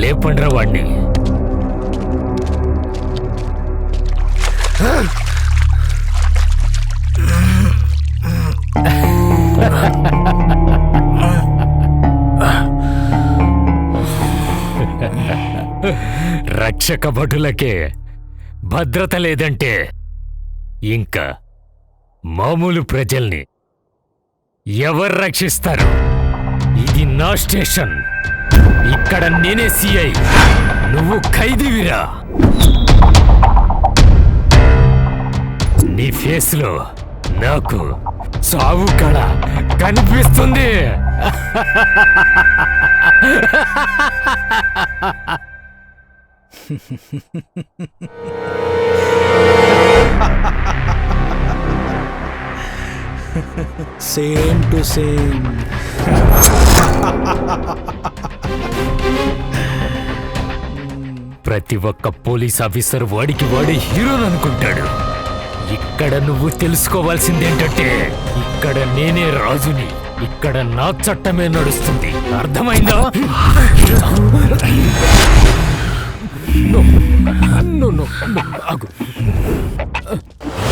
లేపండ్రా వాణ్ణి. రక్షక భటులకే భద్రత లేదంటే ఇంకా మామూలు ప్రజల్ని ఎవరు రక్షిస్తారు? ఇది నా స్టేషన్. ఇక్కడ నేనే సిఐ, నువ్వు ఖైదీవిరా. నీ ఫేస్లో నాకు చావు కళ కనిపిస్తుంది. Same to same. ప్రతి ఒక్క పోలీస్ ఆఫీసర్ వాడికి వాడే హీరోని అనుకుంటాడు. ఇక్కడ నువ్వు తెలుసుకోవాల్సిందేంటంటే ఇక్కడ నేనే రాజుని. ఇక్కడ నా చట్టమే నడుస్తుంది. అర్థమైందా?